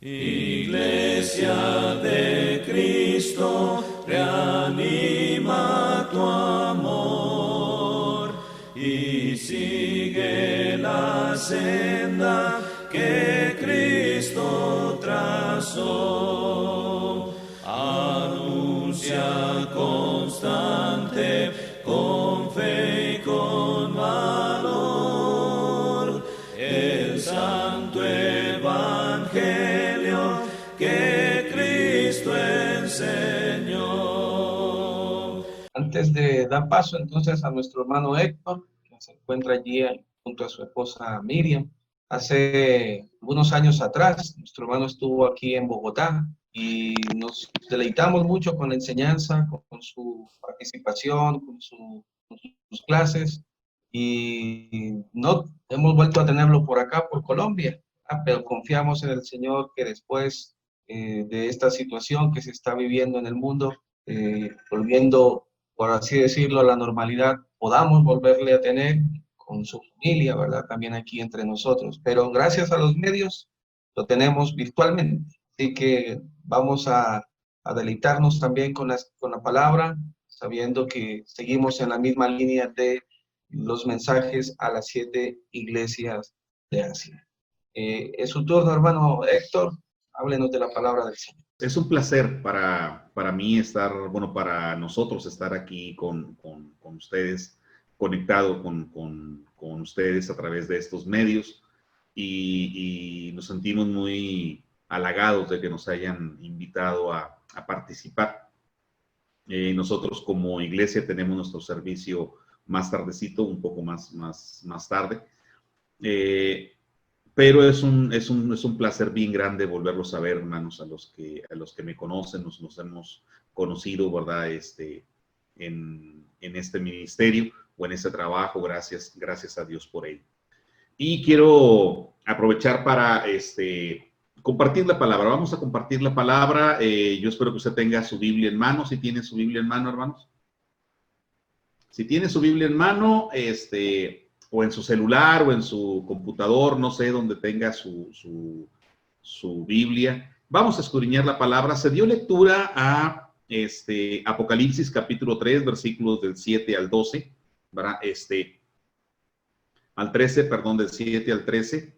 Iglesia de Cristo, reanima tu amor y sigue la senda que Cristo trazó. Anuncia constante, con fe y con valor, el santo evangelio que Cristo enseñó. Antes de dar paso entonces a nuestro hermano Héctor, que se encuentra allí junto a su esposa Miriam, hace unos años atrás, nuestro hermano estuvo aquí en Bogotá y nos deleitamos mucho con la enseñanza, con su participación, con sus clases, y no hemos vuelto a tenerlo por acá, por Colombia, pero confiamos en el Señor que después de esta situación que se está viviendo en el mundo, volviendo, por así decirlo, a la normalidad, podamos volverle a tener con su familia, ¿verdad? También aquí entre nosotros. Pero gracias a los medios lo tenemos virtualmente. Así que vamos a deleitarnos también con la palabra, sabiendo que seguimos en la misma línea de los mensajes a las 7 iglesias de Asia. Es su turno, hermano Héctor. Háblenos de la palabra del Señor. Es un placer para mí estar, bueno, para nosotros estar aquí con ustedes, conectado con ustedes a través de estos medios y nos sentimos muy halagados de que nos hayan invitado a participar. Nosotros como iglesia tenemos nuestro servicio más tardecito, un poco más tarde. Pero es un placer bien grande volverlos a ver, hermanos, a los que me conocen, nos hemos conocido, ¿verdad? En este ministerio o en este trabajo, gracias a Dios por ello. Y quiero aprovechar para compartir la palabra. Vamos a compartir la palabra. Yo espero que usted tenga su Biblia en mano. Si tiene su Biblia en mano, hermanos. Si tiene su Biblia en mano, o en su celular o en su computador, no sé, donde tenga su Biblia. Vamos a escudriñar la palabra. Se dio lectura a Apocalipsis capítulo 3, versículos del 7 al 12, ¿verdad? Al 13, perdón, del 7 al 13,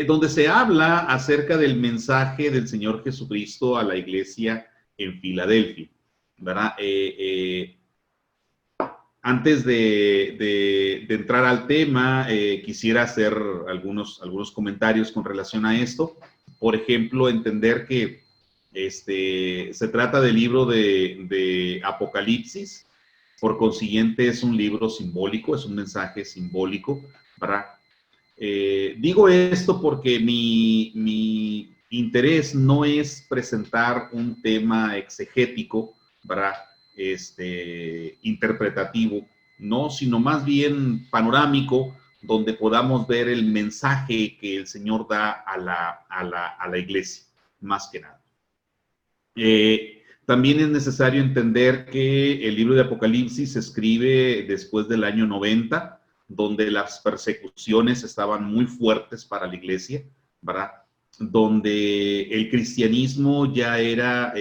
donde se habla acerca del mensaje del Señor Jesucristo a la iglesia en Filadelfia, ¿verdad? Antes de entrar al tema, quisiera hacer algunos comentarios con relación a esto. Por ejemplo, entender que se trata del libro de Apocalipsis, por consiguiente es un libro simbólico, es un mensaje simbólico, ¿verdad? Digo esto porque mi interés no es presentar un tema exegético, ¿verdad? Interpretativo, no, sino más bien panorámico, donde podamos ver el mensaje que el Señor da a la iglesia, más que nada. También es necesario entender que el libro de Apocalipsis se escribe después del año 90, donde las persecuciones estaban muy fuertes para la iglesia, ¿verdad? Donde el cristianismo ya era,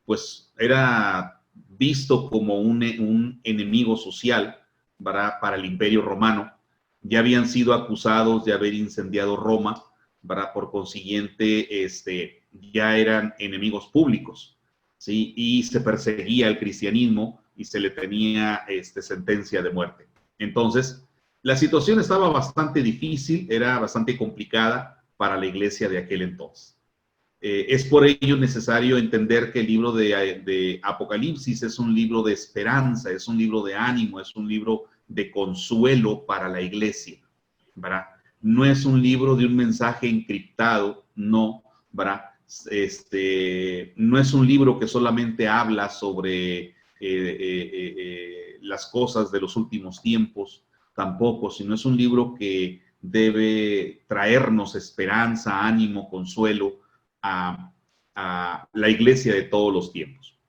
pues era visto como un enemigo social, ¿verdad? Para el Imperio Romano. Ya habían sido acusados de haber incendiado Roma, ¿verdad? Por consiguiente, ya eran enemigos públicos, ¿sí? Y se perseguía al cristianismo y se le tenía sentencia de muerte. Entonces, la situación estaba bastante difícil, era bastante complicada para la iglesia de aquel entonces. Es por ello necesario entender que el libro de Apocalipsis es un libro de esperanza, es un libro de ánimo, es un libro de consuelo para la iglesia, ¿verdad? No es un libro de un mensaje encriptado, no, ¿verdad? No es un libro que solamente habla sobre las cosas de los últimos tiempos, tampoco, sino es un libro que debe traernos esperanza, ánimo, consuelo a la iglesia de todos los tiempos.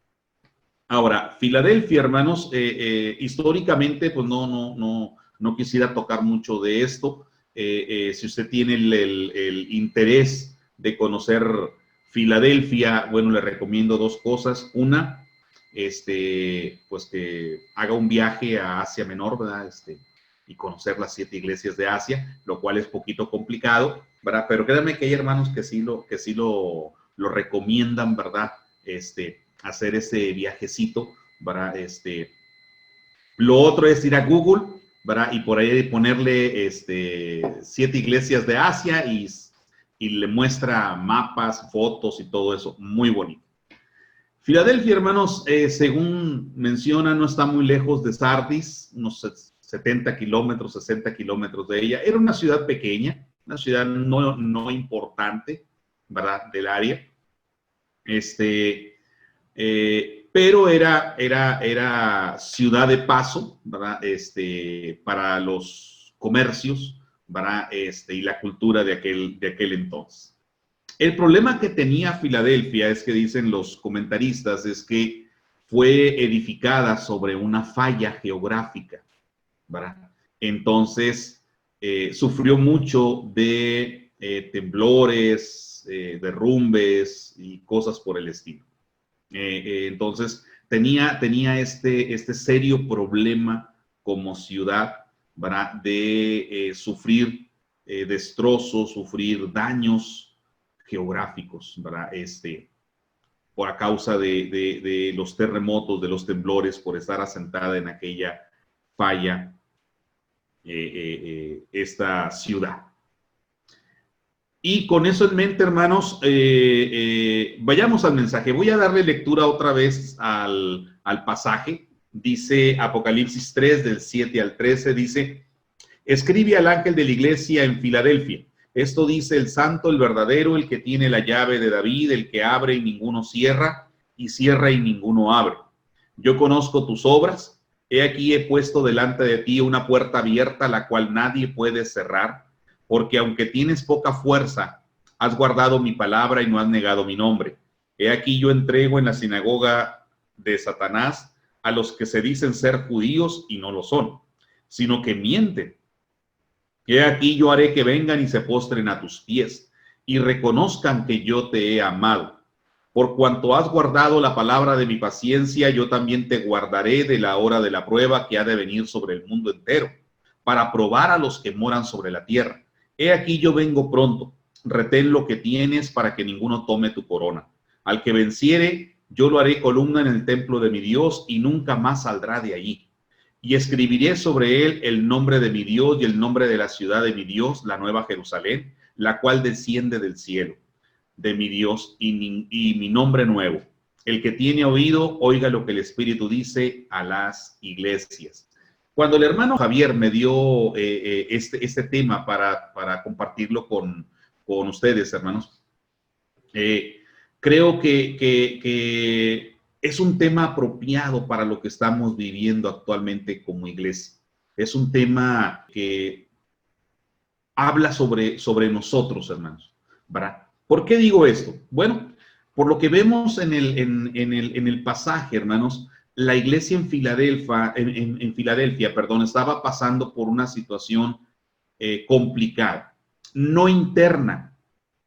Ahora, Filadelfia, hermanos, históricamente, pues no quisiera tocar mucho de esto. Si usted tiene el interés de conocer Filadelfia, bueno, le recomiendo dos cosas. Una, pues que haga un viaje a Asia Menor, ¿verdad? Y conocer las 7 iglesias de Asia, lo cual es poquito complicado, ¿verdad? Pero créanme que hay hermanos que sí lo recomiendan, ¿verdad? Hacer ese viajecito, ¿verdad? Lo otro es ir a Google, ¿verdad? Y por ahí ponerle 7 iglesias de Asia y le muestra mapas, fotos y todo eso. Muy bonito. Filadelfia, hermanos, según menciona, no está muy lejos de Sardis, unos 70 kilómetros, 60 kilómetros de ella. Era una ciudad pequeña, una ciudad no importante, ¿verdad? Del área. Pero era ciudad de paso, ¿verdad? Para los comercios, ¿verdad? Y la cultura de aquel entonces. El problema que tenía Filadelfia, es que dicen los comentaristas, es que fue edificada sobre una falla geográfica, ¿verdad? Entonces, sufrió mucho de temblores, derrumbes y cosas por el estilo. Entonces, tenía este serio problema como ciudad, ¿verdad? De sufrir destrozos, sufrir daños geográficos, ¿verdad? Por a causa de los terremotos, de los temblores, por estar asentada en aquella falla, esta ciudad. Y con eso en mente, hermanos, vayamos al mensaje. Voy a darle lectura otra vez al pasaje. Dice Apocalipsis 3, del 7 al 13, dice: escribe al ángel de la iglesia en Filadelfia. Esto dice el santo, el verdadero, el que tiene la llave de David, el que abre y ninguno cierra, y cierra y ninguno abre. Yo conozco tus obras. He aquí he puesto delante de ti una puerta abierta, la cual nadie puede cerrar, porque aunque tienes poca fuerza, has guardado mi palabra y no has negado mi nombre. He aquí yo entrego en la sinagoga de Satanás a los que se dicen ser judíos y no lo son, sino que mienten. He aquí yo haré que vengan y se postren a tus pies y reconozcan que yo te he amado. Por cuanto has guardado la palabra de mi paciencia, yo también te guardaré de la hora de la prueba que ha de venir sobre el mundo entero, para probar a los que moran sobre la tierra. He aquí yo vengo pronto. Retén lo que tienes para que ninguno tome tu corona. Al que venciere, yo lo haré columna en el templo de mi Dios y nunca más saldrá de allí. Y escribiré sobre él el nombre de mi Dios y el nombre de la ciudad de mi Dios, la nueva Jerusalén, la cual desciende del cielo de mi Dios, y mi nombre nuevo. El que tiene oído, oiga lo que el Espíritu dice a las iglesias. Cuando el hermano Javier me dio este tema para compartirlo con ustedes, hermanos, creo que es un tema apropiado para lo que estamos viviendo actualmente como iglesia. Es un tema que habla sobre nosotros, hermanos, ¿verdad? ¿Por qué digo esto? Bueno, por lo que vemos en el pasaje, hermanos, la iglesia en Filadelfia, estaba pasando por una situación complicada. No interna,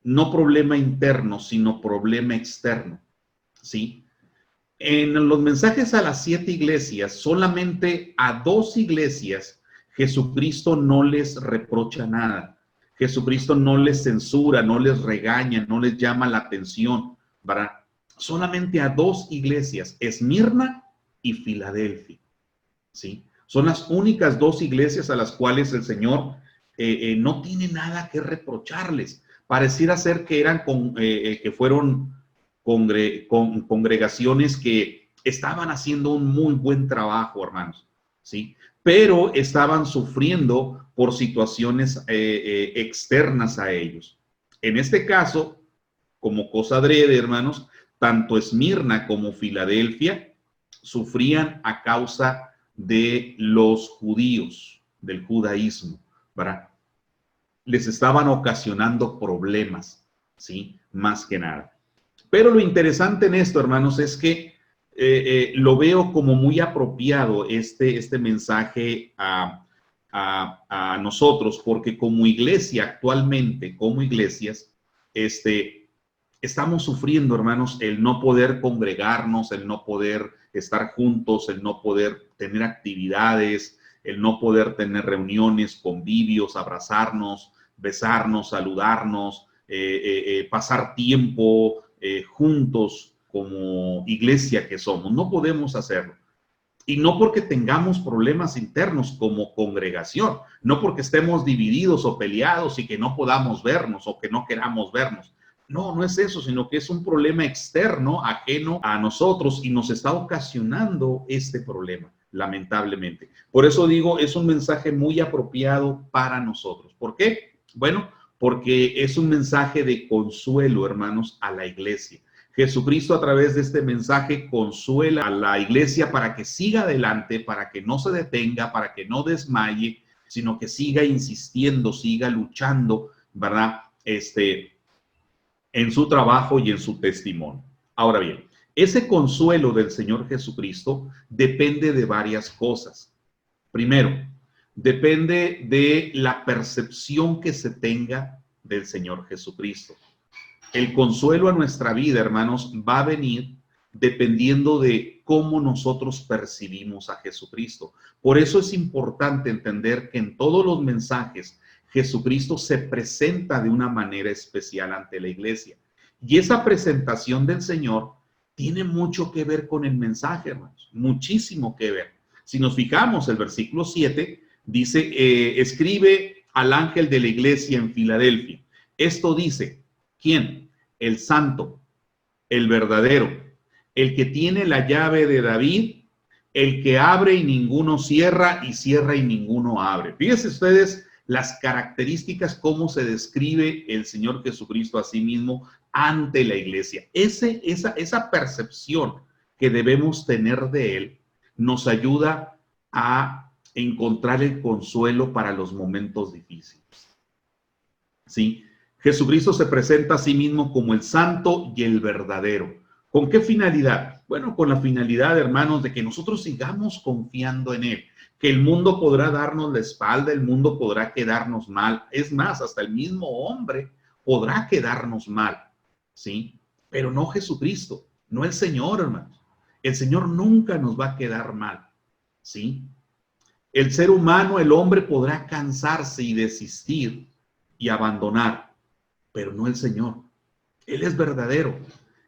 no problema interno, sino problema externo, ¿sí? En los mensajes a las 7 iglesias, solamente a 2 iglesias, Jesucristo no les reprocha nada. Jesucristo no les censura, no les regaña, no les llama la atención, ¿verdad? Solamente a 2 iglesias, Esmirna y Filadelfia, ¿sí? Son las únicas 2 iglesias a las cuales el Señor no tiene nada que reprocharles. Pareciera ser que que fueron congregaciones que estaban haciendo un muy buen trabajo, hermanos, ¿sí? Pero estaban sufriendo por situaciones externas a ellos. En este caso, como cosa adrede, hermanos, tanto Esmirna como Filadelfia sufrían a causa de los judíos, del judaísmo, ¿verdad? Les estaban ocasionando problemas, ¿sí? Más que nada. Pero lo interesante en esto, hermanos, es que lo veo como muy apropiado este mensaje a nosotros, porque como iglesia actualmente, como iglesias, estamos sufriendo, hermanos, el no poder congregarnos, el no poder estar juntos, el no poder tener actividades, el no poder tener reuniones, convivios, abrazarnos, besarnos, saludarnos, pasar tiempo juntos como iglesia que somos. No podemos hacerlo. Y no porque tengamos problemas internos como congregación, no porque estemos divididos o peleados y que no podamos vernos o que no queramos vernos. No, no es eso, sino que es un problema externo, ajeno a nosotros y nos está ocasionando este problema, lamentablemente. Por eso digo, es un mensaje muy apropiado para nosotros. ¿Por qué? Bueno, porque es un mensaje de consuelo, hermanos, a la iglesia. Jesucristo a través de este mensaje consuela a la iglesia para que siga adelante, para que no se detenga, para que no desmaye, sino que siga insistiendo, siga luchando, ¿verdad? En su trabajo y en su testimonio. Ahora bien, ese consuelo del Señor Jesucristo depende de varias cosas. Primero, depende de la percepción que se tenga del Señor Jesucristo. El consuelo a nuestra vida, hermanos, va a venir dependiendo de cómo nosotros percibimos a Jesucristo. Por eso es importante entender que en todos los mensajes Jesucristo se presenta de una manera especial ante la iglesia. Y esa presentación del Señor tiene mucho que ver con el mensaje, hermanos, muchísimo que ver. Si nos fijamos, el versículo 7 dice, escribe al ángel de la iglesia en Filadelfia. Esto dice, ¿quién? El santo, el verdadero, el que tiene la llave de David, el que abre y ninguno cierra y cierra y ninguno abre. Fíjense ustedes las características, cómo se describe el Señor Jesucristo a sí mismo ante la iglesia. Esa percepción que debemos tener de Él nos ayuda a encontrar el consuelo para los momentos difíciles. ¿Sí? Jesucristo se presenta a sí mismo como el santo y el verdadero. ¿Con qué finalidad? Bueno, con la finalidad, hermanos, de que nosotros sigamos confiando en Él. Que el mundo podrá darnos la espalda, el mundo podrá quedarnos mal. Es más, hasta el mismo hombre podrá quedarnos mal, ¿sí? Pero no Jesucristo, no el Señor, hermanos. El Señor nunca nos va a quedar mal, ¿sí? El ser humano, el hombre, podrá cansarse y desistir y abandonar, pero no el Señor. Él es verdadero,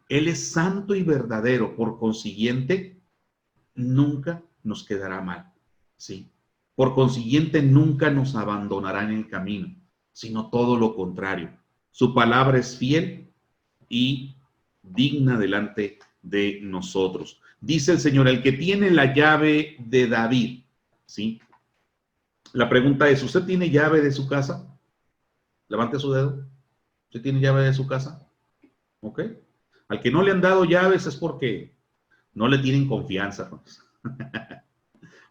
Él es santo y verdadero, por consiguiente, nunca nos quedará mal, ¿sí? Por consiguiente, nunca nos abandonará en el camino, sino todo lo contrario. Su palabra es fiel y digna delante de nosotros. Dice el Señor, el que tiene la llave de David, ¿sí? La pregunta es, ¿usted tiene llave de su casa? Levante su dedo. ¿Usted tiene llave de su casa? ¿Ok? Al que no le han dado llaves es porque no le tienen confianza.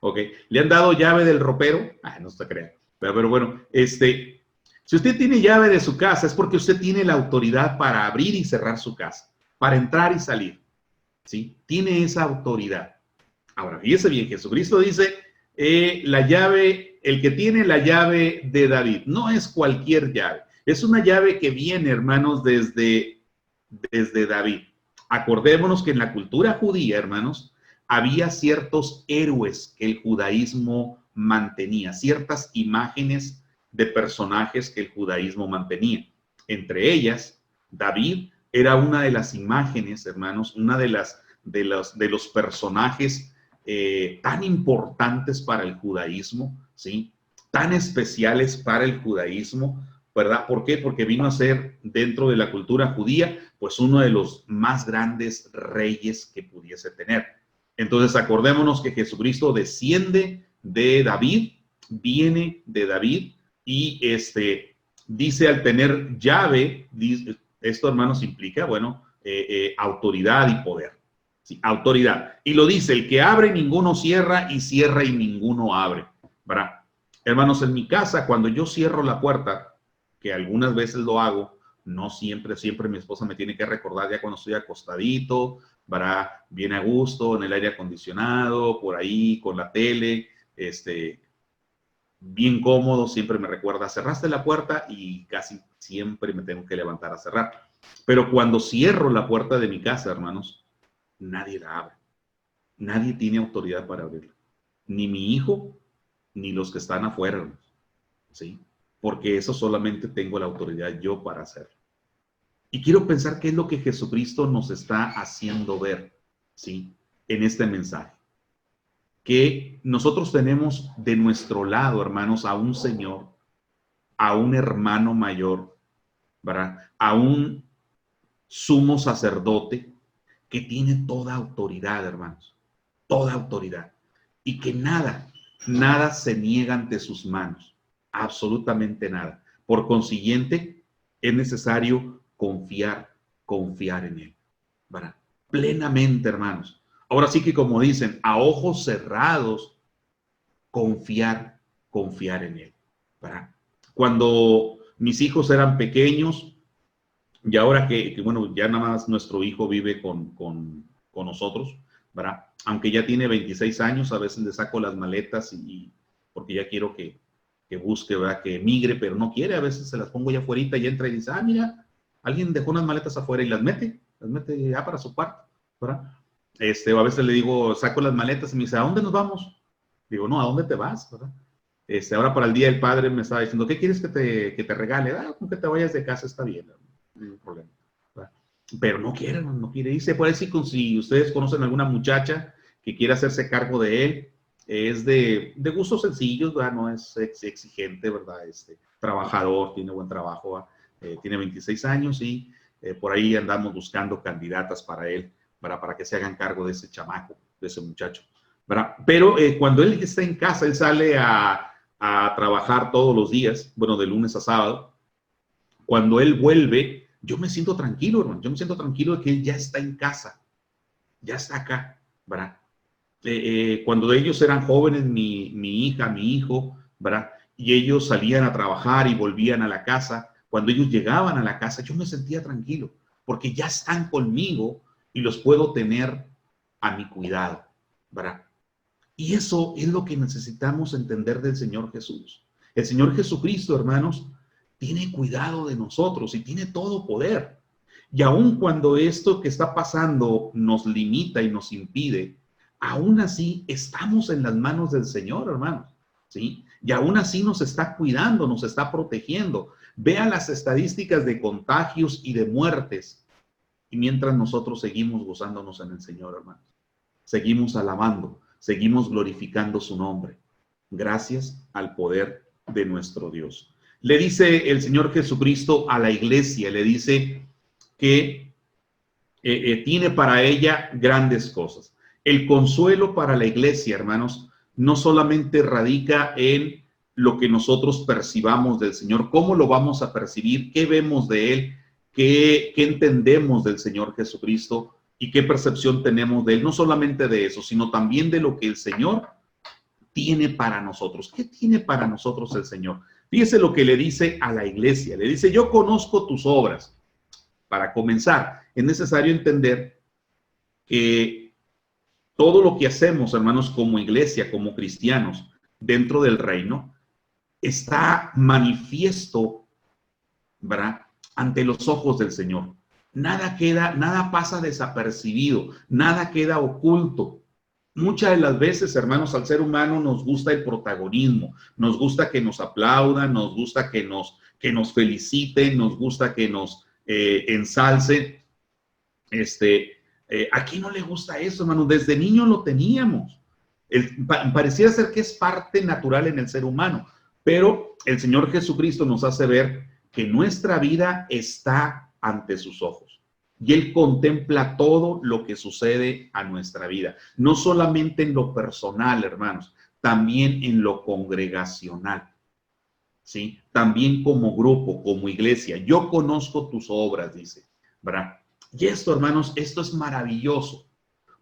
¿Ok? ¿Le han dado llave del ropero? No se crea. Pero bueno, si usted tiene llave de su casa es porque usted tiene la autoridad para abrir y cerrar su casa, para entrar y salir, ¿sí? Tiene esa autoridad. Ahora, fíjese bien, Jesucristo dice, la llave, el que tiene la llave de David, no es cualquier llave, es una llave que viene, hermanos, desde David. Acordémonos que en la cultura judía, hermanos, había ciertos héroes que el judaísmo mantenía, ciertas imágenes de personajes que el judaísmo mantenía. Entre ellas, David era una de las imágenes, hermanos, una de los personajes tan importantes para el judaísmo, ¿sí? Tan especiales para el judaísmo, ¿verdad? ¿Por qué? Porque vino a ser, dentro de la cultura judía, pues uno de los más grandes reyes que pudiese tener. Entonces, acordémonos que Jesucristo desciende de David, viene de David, y dice al tener llave, esto, hermanos, implica, bueno, autoridad y poder. Sí, autoridad. Y lo dice, el que abre ninguno cierra y cierra y ninguno abre, ¿verdad? Hermanos, en mi casa, cuando yo cierro la puerta, que algunas veces lo hago, no siempre mi esposa me tiene que recordar ya cuando estoy acostadito, ¿verdad? Bien a gusto, en el aire acondicionado, por ahí, con la tele, bien cómodo, siempre me recuerda, cerraste la puerta, y casi siempre me tengo que levantar a cerrar. Pero cuando cierro la puerta de mi casa, hermanos, nadie la abre. Nadie tiene autoridad para abrirla. Ni mi hijo, ni los que están afuera, hermanos. ¿Sí? Porque eso solamente tengo la autoridad yo para hacerlo. Y quiero pensar qué es lo que Jesucristo nos está haciendo ver, ¿sí?, en este mensaje. Que nosotros tenemos de nuestro lado, hermanos, a un Señor, a un hermano mayor, ¿verdad?, a un sumo sacerdote que tiene toda autoridad, hermanos, toda autoridad, y que nada se niega ante sus manos, absolutamente nada. Por consiguiente, es necesario confiar en Él, ¿verdad?, plenamente, hermanos. Ahora sí que, como dicen, a ojos cerrados, confiar en Él, ¿verdad? Cuando mis hijos eran pequeños, y ahora que bueno, ya nada más nuestro hijo vive con nosotros, ¿verdad? Aunque ya tiene 26 años, a veces le saco las maletas porque ya quiero que busque, ¿verdad?, que emigre, pero no quiere. A veces se las pongo ya afuera y entra y dice, mira, alguien dejó unas maletas afuera, y las mete ya para su cuarto, ¿verdad? O a veces le digo, saco las maletas y me dice, ¿a dónde nos vamos? Digo, no, ¿a dónde te vas?, ¿verdad? Ahora para el Día del Padre me estaba diciendo, ¿qué quieres que te regale? Con que te vayas de casa está bien, no hay problema, ¿verdad? Pero no quiere irse. Por eso, si ustedes conocen a alguna muchacha que quiera hacerse cargo de él, es de gustos sencillos, ¿verdad? No es exigente, ¿verdad? Trabajador, tiene buen trabajo, tiene 26 años y por ahí andamos buscando candidatas para él, para que se hagan cargo de ese chamaco, de ese muchacho, ¿verdad? Pero cuando él está en casa, él sale a trabajar todos los días, bueno, de lunes a sábado. Cuando él vuelve, yo me siento tranquilo, hermano. Yo me siento tranquilo de que él ya está en casa, ya está acá, ¿verdad? Cuando ellos eran jóvenes, mi hija, mi hijo, ¿verdad?, y ellos salían a trabajar y volvían a la casa, cuando ellos llegaban a la casa, yo me sentía tranquilo, porque ya están conmigo y los puedo tener a mi cuidado, ¿verdad? Y eso es lo que necesitamos entender del Señor Jesús. El Señor Jesucristo, hermanos, tiene cuidado de nosotros y tiene todo poder. Y aun cuando esto que está pasando nos limita y nos impide, aún así estamos en las manos del Señor, hermanos, ¿sí? Y aún así nos está cuidando, nos está protegiendo. Vean las estadísticas de contagios y de muertes. Y mientras nosotros seguimos gozándonos en el Señor, hermanos, seguimos alabando, seguimos glorificando su nombre, gracias al poder de nuestro Dios. Le dice el Señor Jesucristo a la iglesia, le dice que tiene para ella grandes cosas. El consuelo para la iglesia, hermanos, no solamente radica en lo que nosotros percibamos del Señor, cómo lo vamos a percibir, qué vemos de Él, qué entendemos del Señor Jesucristo y qué percepción tenemos de Él. No solamente de eso, sino también de lo que el Señor tiene para nosotros. ¿Qué tiene para nosotros el Señor? Fíjese lo que le dice a la iglesia. Le dice, yo conozco tus obras. Para comenzar, es necesario entender que todo lo que hacemos, hermanos, como iglesia, como cristianos, dentro del reino, está manifiesto, ¿verdad?, ante los ojos del Señor. Nada pasa desapercibido, nada queda oculto. Muchas de las veces, hermanos, al ser humano nos gusta el protagonismo, nos gusta que nos aplaudan, nos gusta que nos feliciten, nos gusta que nos ensalcen. ¿A quién no le gusta eso, hermano? Desde niño lo teníamos. Pareciera ser que es parte natural en el ser humano, pero el Señor Jesucristo nos hace ver que nuestra vida está ante sus ojos y Él contempla todo lo que sucede a nuestra vida, no solamente en lo personal, hermanos, también en lo congregacional, ¿sí? También como grupo, como iglesia. Yo conozco tus obras, dice, ¿verdad? Y esto, hermanos, esto es maravilloso,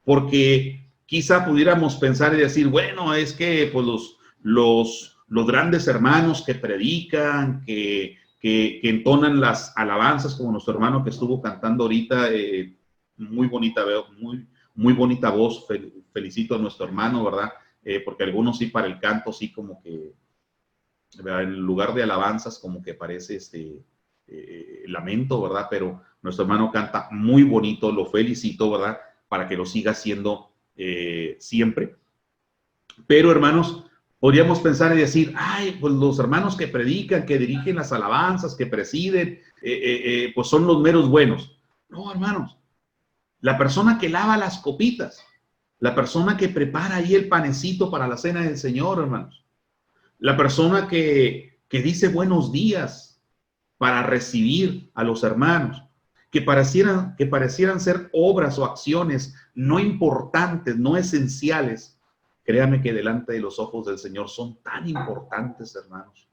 porque quizá pudiéramos pensar y decir, bueno, es que pues los grandes hermanos que predican, que entonan las alabanzas, como nuestro hermano que estuvo cantando ahorita, muy bonita, muy bonita voz, felicito a nuestro hermano, ¿verdad? Porque algunos sí para el canto, sí como que, ¿verdad?, en lugar de alabanzas, como que parece lamento, ¿verdad? Pero nuestro hermano canta muy bonito, lo felicito, ¿verdad? Para que lo siga haciendo siempre. Pero, hermanos, podríamos pensar y decir, ay, pues los hermanos que predican, que dirigen las alabanzas, que presiden, pues son los meros buenos. No, hermanos, la persona que lava las copitas, la persona que prepara ahí el panecito para la cena del Señor, hermanos, la persona que dice buenos días para recibir a los hermanos, que parecieran ser obras o acciones no importantes, no esenciales, créame que delante de los ojos del Señor son tan importantes, hermanos,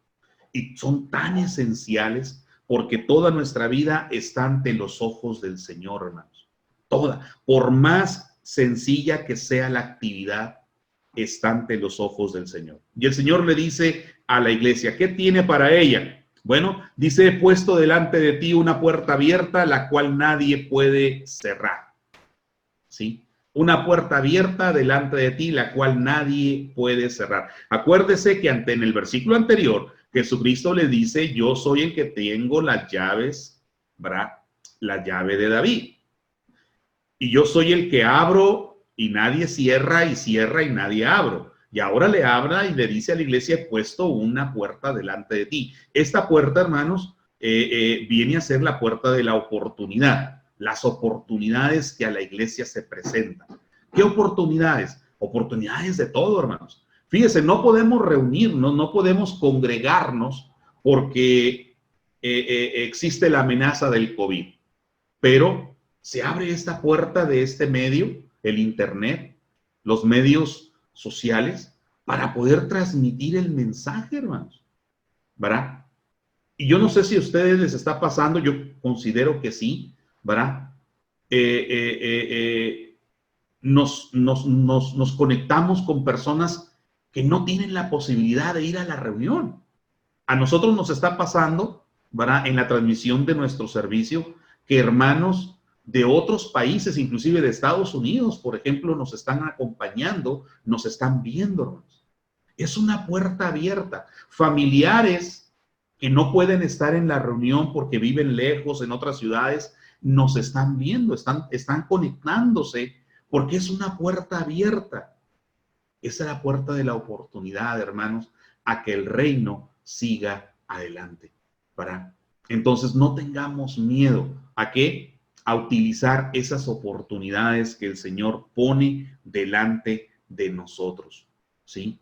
y son tan esenciales porque toda nuestra vida está ante los ojos del Señor, hermanos. Toda, por más sencilla que sea la actividad, está ante los ojos del Señor. Y el Señor le dice a la iglesia, ¿qué tiene para ella? Bueno, dice, he puesto delante de ti una puerta abierta, la cual nadie puede cerrar. ¿Sí? Una puerta abierta delante de ti, la cual nadie puede cerrar. Acuérdese que en el versículo anterior, Jesucristo le dice, yo soy el que tengo las llaves, ¿verdad? La llave de David. Y yo soy el que abro y nadie cierra y cierra y nadie abro. Y ahora le habla y le dice a la iglesia, he puesto una puerta delante de ti. Esta puerta, hermanos, viene a ser la puerta de la oportunidad. Las oportunidades que a la iglesia se presentan. ¿Qué oportunidades? Oportunidades de todo, hermanos. Fíjese, no podemos reunirnos, no podemos congregarnos porque existe la amenaza del COVID. Pero se abre esta puerta de este medio, el Internet, los medios sociales, para poder transmitir el mensaje, hermanos, ¿verdad? Y yo no sé si a ustedes les está pasando, yo considero que sí, ¿verdad? Nos conectamos con personas que no tienen la posibilidad de ir a la reunión. A nosotros nos está pasando, ¿verdad? En la transmisión de nuestro servicio, que hermanos de otros países, inclusive de Estados Unidos, por ejemplo, nos están acompañando, nos están viendo, hermanos. Es una puerta abierta. Familiares que no pueden estar en la reunión porque viven lejos en otras ciudades, nos están viendo, están conectándose porque es una puerta abierta. Esa es la puerta de la oportunidad, hermanos, a que el reino siga adelante, ¿verdad? Entonces no tengamos miedo. ¿A qué? A utilizar esas oportunidades que el Señor pone delante de nosotros, ¿sí?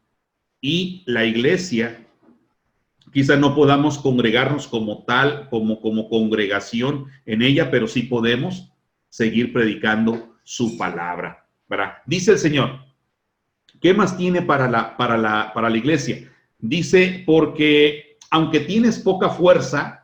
Y la iglesia, quizá no podamos congregarnos como tal, como congregación en ella, pero sí podemos seguir predicando su palabra, ¿verdad? Dice el Señor, ¿qué más tiene para la iglesia? Dice, porque aunque tienes poca fuerza,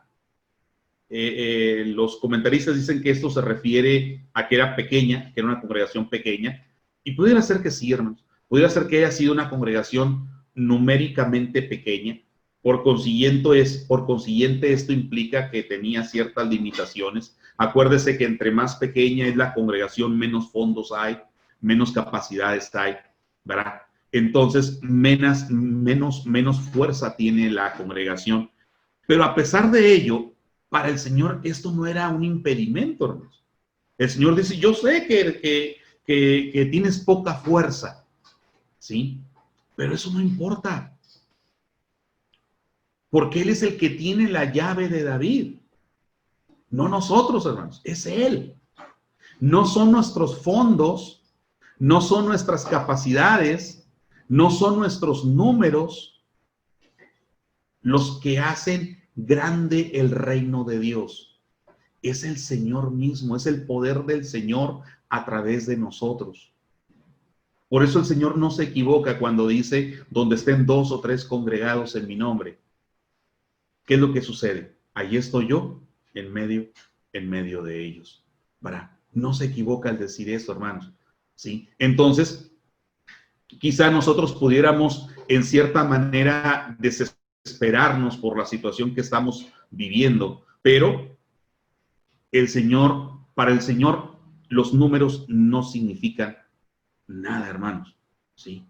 los comentaristas dicen que esto se refiere a que era pequeña, que era una congregación pequeña, y pudiera ser que sí, hermanos, pudiera ser que haya sido una congregación numéricamente pequeña. Por consiguiente, esto implica que tenía ciertas limitaciones. Acuérdese que entre más pequeña es la congregación, menos fondos hay, menos capacidades hay, ¿verdad? Entonces, menos fuerza tiene la congregación. Pero a pesar de ello, para el Señor esto no era un impedimento, hermanos. El Señor dice, yo sé que tienes poca fuerza, ¿sí? Pero eso no importa. Porque Él es el que tiene la llave de David. No nosotros, hermanos, es Él. No son nuestros fondos, no son nuestras capacidades, no son nuestros números los que hacen grande el reino de Dios. Es el Señor mismo, es el poder del Señor a través de nosotros. Por eso el Señor no se equivoca cuando dice, donde estén 2 o 3 congregados en mi nombre. ¿Qué es lo que sucede? Allí estoy yo, en medio de ellos. ¿Verdad? No se equivoca al decir esto, hermanos, ¿sí? Entonces, quizá nosotros pudiéramos, en cierta manera, desesperarnos por la situación que estamos viviendo, pero para el Señor, los números no significan nada, hermanos, ¿sí?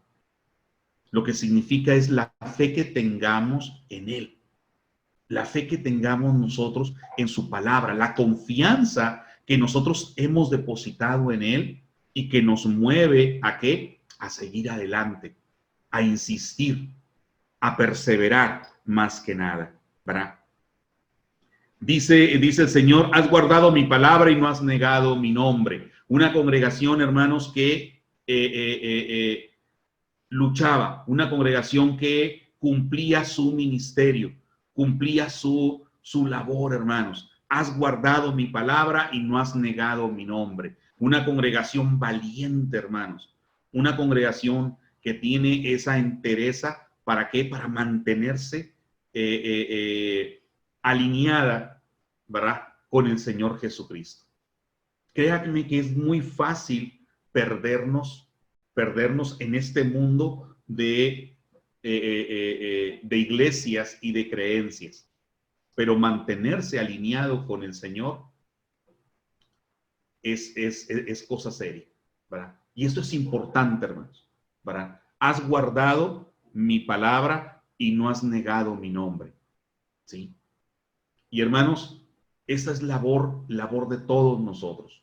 Lo que significa es la fe que tengamos en Él. la fe que tengamos nosotros en su palabra, la confianza que nosotros hemos depositado en Él y que nos mueve ¿a qué? A seguir adelante, a insistir, a perseverar más que nada, ¿verdad? Dice el Señor, has guardado mi palabra y no has negado mi nombre. Una congregación, hermanos, que luchaba, una congregación que cumplía su ministerio, cumplía su labor, hermanos. Has guardado mi palabra y no has negado mi nombre. Una congregación valiente, hermanos. Una congregación que tiene esa entereza, ¿para qué? Para mantenerse alineada, ¿verdad? Con el Señor Jesucristo. Créanme que es muy fácil perdernos en este mundo de iglesias y de creencias, pero mantenerse alineado con el Señor es cosa seria, ¿verdad? Y esto es importante, hermanos, ¿verdad? Has guardado mi palabra y no has negado mi nombre, ¿sí? Y hermanos, esta es labor de todos nosotros.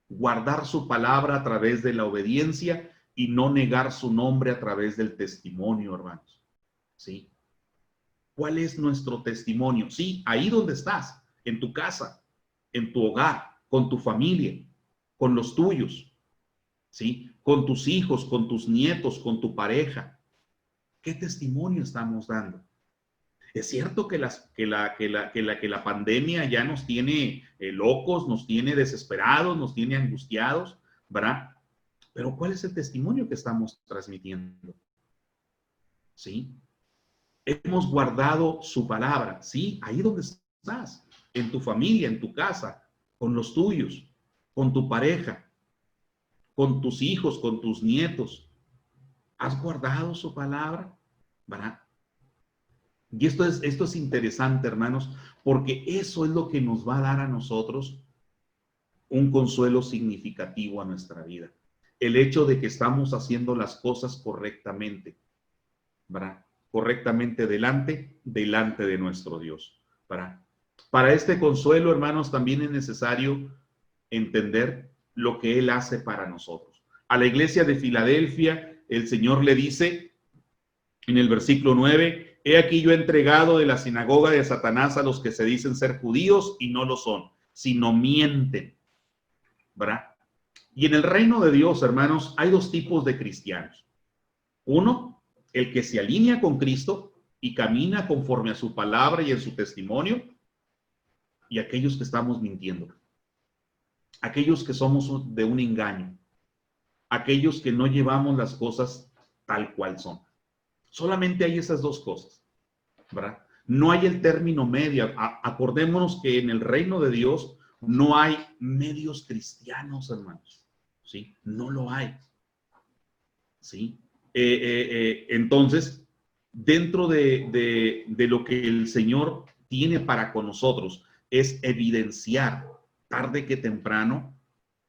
Guardar su palabra a través de la obediencia y no negar su nombre a través del testimonio, hermanos. ¿Sí? ¿Cuál es nuestro testimonio? Sí, ahí donde estás, en tu casa, en tu hogar, con tu familia, con los tuyos, ¿sí? Con tus hijos, con tus nietos, con tu pareja. ¿Qué testimonio estamos dando? Es cierto que la pandemia ya nos tiene locos, nos tiene desesperados, nos tiene angustiados, ¿verdad? Pero ¿cuál es el testimonio que estamos transmitiendo? ¿Sí? Hemos guardado su palabra, ¿sí? Ahí donde estás, en tu familia, en tu casa, con los tuyos, con tu pareja, con tus hijos, con tus nietos. ¿Has guardado su palabra? ¿Verdad? Y esto es interesante, hermanos, porque eso es lo que nos va a dar a nosotros un consuelo significativo a nuestra vida. El hecho de que estamos haciendo las cosas correctamente, ¿verdad? Correctamente delante de nuestro Dios, ¿verdad? Para este consuelo, hermanos, también es necesario entender lo que Él hace para nosotros. A la iglesia de Filadelfia, el Señor le dice en el versículo 9, he aquí yo he entregado de la sinagoga de Satanás a los que se dicen ser judíos y no lo son, sino mienten, ¿verdad? Y en el reino de Dios, hermanos, hay dos tipos de cristianos. Uno, el que se alinea con Cristo y camina conforme a su palabra y en su testimonio, y aquellos que estamos mintiendo, aquellos que somos de un engaño, aquellos que no llevamos las cosas tal cual son. Solamente hay esas dos cosas, ¿verdad? No hay el término medio. Acordémonos que en el reino de Dios no hay medios cristianos, hermanos, ¿sí? No lo hay, ¿sí? Entonces, dentro de lo que el Señor tiene para con nosotros es evidenciar, tarde que temprano,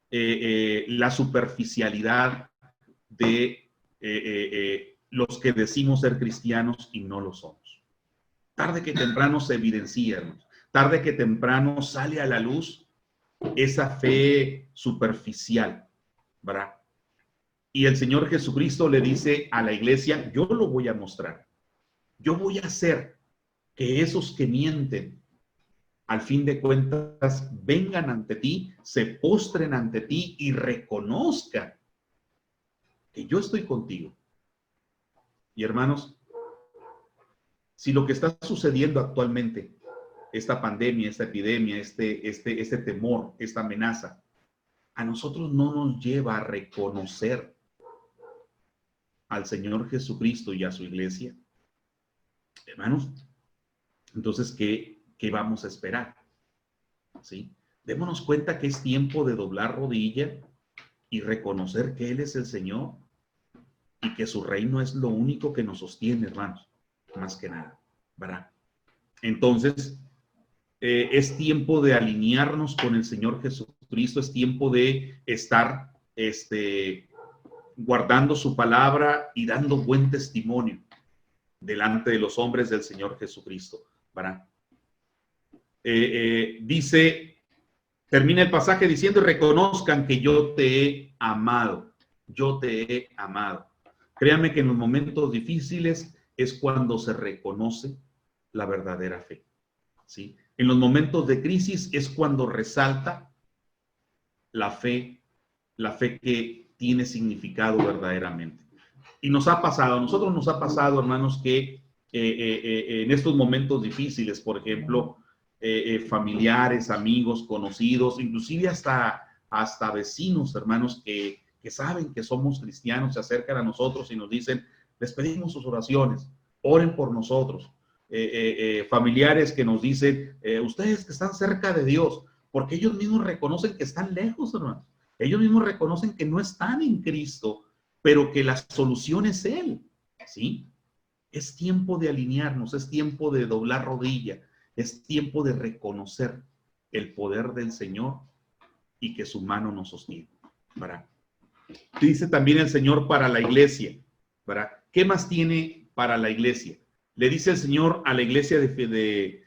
la superficialidad de los que decimos ser cristianos y no lo somos. Tarde que temprano se evidencia, hermanos. Tarde que temprano sale a la luz esa fe superficial, ¿verdad? Y el Señor Jesucristo le dice a la iglesia, yo lo voy a mostrar. Yo voy a hacer que esos que mienten, al fin de cuentas, vengan ante ti, se postren ante ti y reconozcan que yo estoy contigo. Y hermanos, si lo que está sucediendo actualmente, esta pandemia, esta epidemia, este temor, esta amenaza, a nosotros no nos lleva a reconocer al Señor Jesucristo y a su iglesia, hermanos, entonces, ¿qué vamos a esperar? ¿Sí? Démonos cuenta que es tiempo de doblar rodilla y reconocer que Él es el Señor y que su reino es lo único que nos sostiene, hermanos, más que nada, ¿verdad? Entonces, es tiempo de alinearnos con el Señor Jesucristo, es tiempo de estar guardando su palabra y dando buen testimonio delante de los hombres del Señor Jesucristo, ¿verdad? termina el pasaje diciendo, reconozcan que yo te he amado, yo te he amado. Créanme que en los momentos difíciles es cuando se reconoce la verdadera fe, ¿sí? En los momentos de crisis es cuando resalta la fe que tiene significado verdaderamente. Y nos ha pasado, a nosotros nos ha pasado, hermanos, que en estos momentos difíciles, por ejemplo, familiares, amigos, conocidos, inclusive hasta vecinos, hermanos, que saben que somos cristianos, se acercan a nosotros y nos dicen, les pedimos sus oraciones, oren por nosotros. Familiares que nos dicen, ustedes que están cerca de Dios, porque ellos mismos reconocen que están lejos, hermanos. Ellos mismos reconocen que no están en Cristo, pero que la solución es Él, ¿sí? Es tiempo de alinearnos, es tiempo de doblar rodilla, es tiempo de reconocer el poder del Señor y que su mano nos sostiene. ¿Verdad? Dice también el Señor para la iglesia, ¿verdad? ¿Qué más tiene para la iglesia? Le dice el Señor a la iglesia de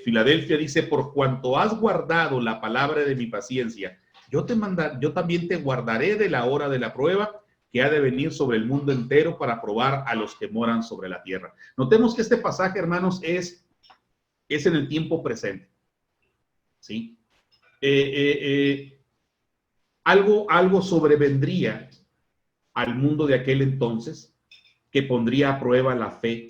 Filadelfia, dice, por cuanto has guardado la palabra de mi paciencia, yo también te guardaré de la hora de la prueba que ha de venir sobre el mundo entero para probar a los que moran sobre la tierra. Notemos que este pasaje, hermanos, es en el tiempo presente, ¿sí? Algo sobrevendría al mundo de aquel entonces que pondría a prueba la fe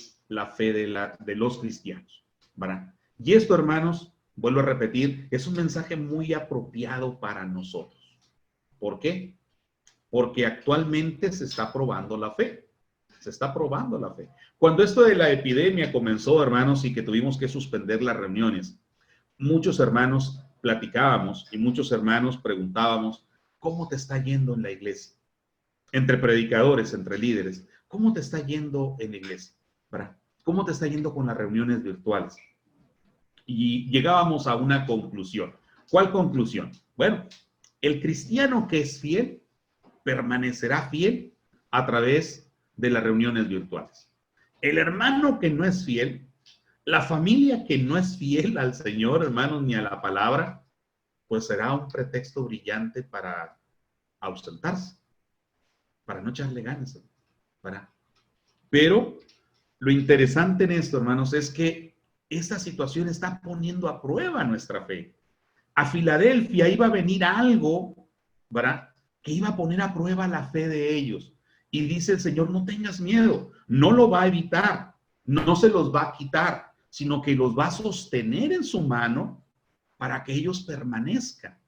de los cristianos, ¿verdad? Y esto, hermanos, vuelvo a repetir, es un mensaje muy apropiado para nosotros. ¿Por qué? Porque actualmente se está probando la fe. Se está probando la fe. Cuando esto de la epidemia comenzó, hermanos, y que tuvimos que suspender las reuniones, muchos hermanos platicábamos y muchos hermanos preguntábamos, ¿cómo te está yendo en la iglesia? Entre predicadores, entre líderes, ¿cómo te está yendo en la iglesia? ¿Verdad? ¿Cómo te está yendo con las reuniones virtuales? Y llegábamos a una conclusión. ¿Cuál conclusión? Bueno, el cristiano que es fiel permanecerá fiel a través de las reuniones virtuales. El hermano que no es fiel, la familia que no es fiel al Señor, hermanos, ni a la palabra, pues será un pretexto brillante para ausentarse, para no echarle ganas, ¿verdad? Pero lo interesante en esto, hermanos, es que esta situación está poniendo a prueba nuestra fe. A Filadelfia iba a venir algo, ¿verdad?, que iba a poner a prueba la fe de ellos. Y dice el Señor, no tengas miedo, no lo va a evitar, no se los va a quitar, sino que los va a sostener en su mano para que ellos permanezcan.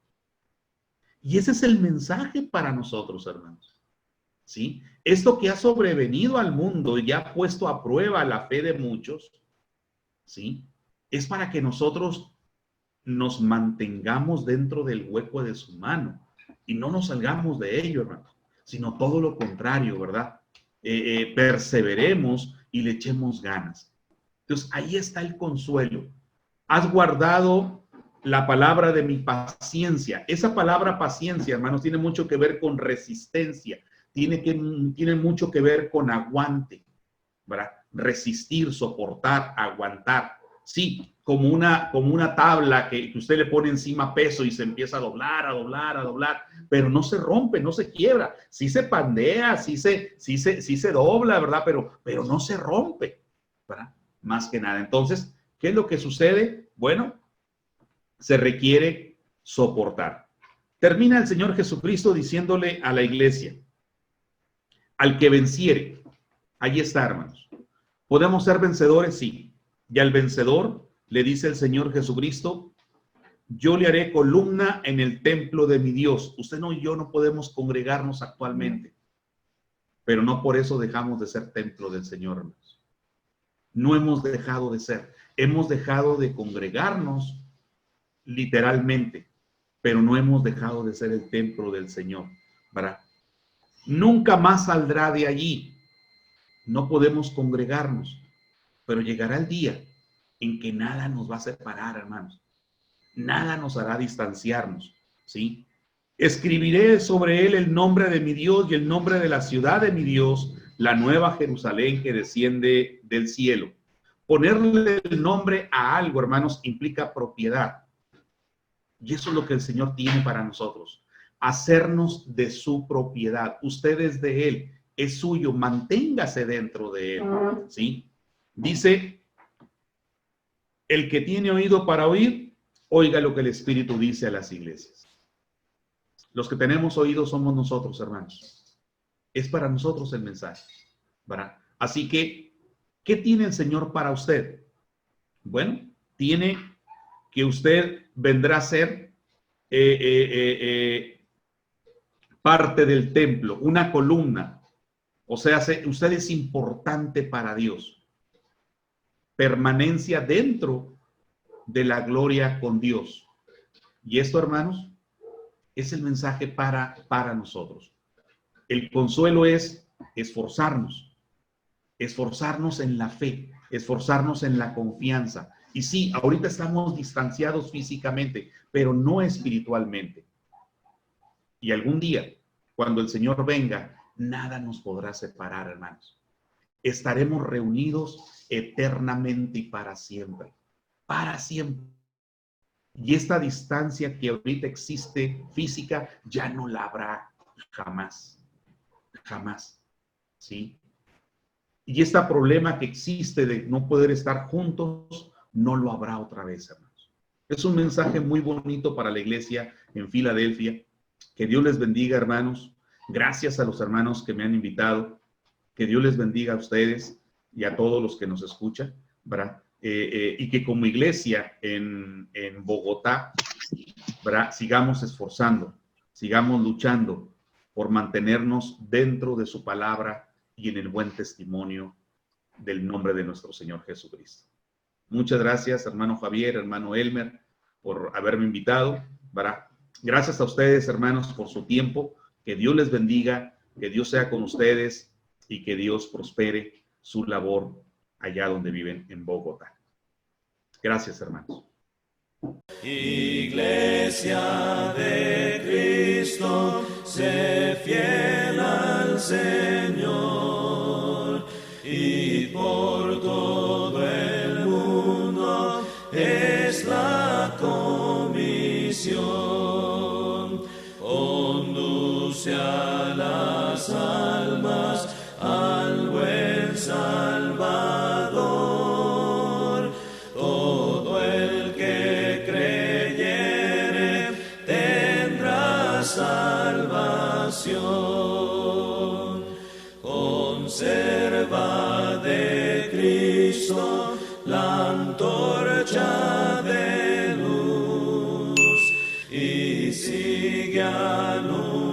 Y ese es el mensaje para nosotros, hermanos, ¿sí? Esto que ha sobrevenido al mundo y ha puesto a prueba la fe de muchos, ¿sí?, es para que nosotros nos mantengamos dentro del hueco de su mano y no nos salgamos de ello, hermanos, sino todo lo contrario, ¿verdad? Perseveremos y le echemos ganas. Entonces, ahí está el consuelo. Has guardado la palabra de mi paciencia. Esa palabra paciencia, hermanos, tiene mucho que ver con resistencia, tiene mucho que ver con aguante, ¿verdad? Resistir, soportar, aguantar. Sí, como una tabla que usted le pone encima peso y se empieza a doblar, a doblar, a doblar, pero no se rompe, no se quiebra. Sí se pandea, sí se dobla, ¿verdad? Pero no se rompe, ¿verdad? Más que nada. Entonces, ¿qué es lo que sucede? Bueno, se requiere soportar. Termina el Señor Jesucristo diciéndole a la iglesia, al que venciere, ahí está, hermanos. ¿Podemos ser vencedores? Sí. Y al vencedor le dice el Señor Jesucristo, yo le haré columna en el templo de mi Dios. Usted y yo no podemos congregarnos actualmente, pero no por eso dejamos de ser templo del Señor, hermanos. No hemos dejado de ser. Hemos dejado de congregarnos literalmente, pero no hemos dejado de ser el templo del Señor, ¿verdad? Nunca más saldrá de allí. No podemos congregarnos, pero llegará el día en que nada nos va a separar, hermanos. Nada nos hará distanciarnos, ¿sí? Escribiré sobre él el nombre de mi Dios y el nombre de la ciudad de mi Dios, la nueva Jerusalén que desciende del cielo, Ponerle el nombre a algo, hermanos, implica propiedad. Y eso es lo que el Señor tiene para nosotros. Hacernos de su propiedad. Usted es de Él, es suyo, manténgase dentro de Él. ¿Sí? Dice, el que tiene oído para oír, oiga lo que el Espíritu dice a las iglesias. Los que tenemos oído somos nosotros, hermanos. Es para nosotros el mensaje, ¿verdad? Así que, ¿qué tiene el Señor para usted? Bueno, tiene que usted vendrá a ser parte del templo, una columna. O sea, usted es importante para Dios. Permanencia dentro de la gloria con Dios. Y esto, hermanos, es el mensaje para nosotros. El consuelo es esforzarnos en la fe, esforzarnos en la confianza. Y sí, ahorita estamos distanciados físicamente, pero no espiritualmente. Y algún día, cuando el Señor venga, nada nos podrá separar, hermanos. Estaremos reunidos eternamente y para siempre. Para siempre. Y esta distancia que ahorita existe física, ya no la habrá jamás. Jamás. ¿Sí? Y este problema que existe de no poder estar juntos, no lo habrá otra vez, hermanos. Es un mensaje muy bonito para la iglesia en Filadelfia. Que Dios les bendiga, hermanos. Gracias a los hermanos que me han invitado. Que Dios les bendiga a ustedes y a todos los que nos escuchan, ¿verdad? Y que como iglesia en Bogotá, ¿verdad? Sigamos esforzando, sigamos luchando por mantenernos dentro de su palabra y en el buen testimonio del nombre de nuestro Señor Jesucristo. Muchas gracias, hermano Javier, hermano Elmer, por haberme invitado, ¿verdad? Gracias a ustedes, hermanos, por su tiempo. Que Dios les bendiga, que Dios sea con ustedes y que Dios prospere su labor allá donde viven en Bogotá. Gracias, hermanos. Iglesia de Cristo, sé fiel al Señor, y por todo el mundo es la comisión. Conduce a las almas al buen Salvador. Todo el que creyere tendrá salvación. Conserva de Cristo la antorcha de luz y sigue anunciando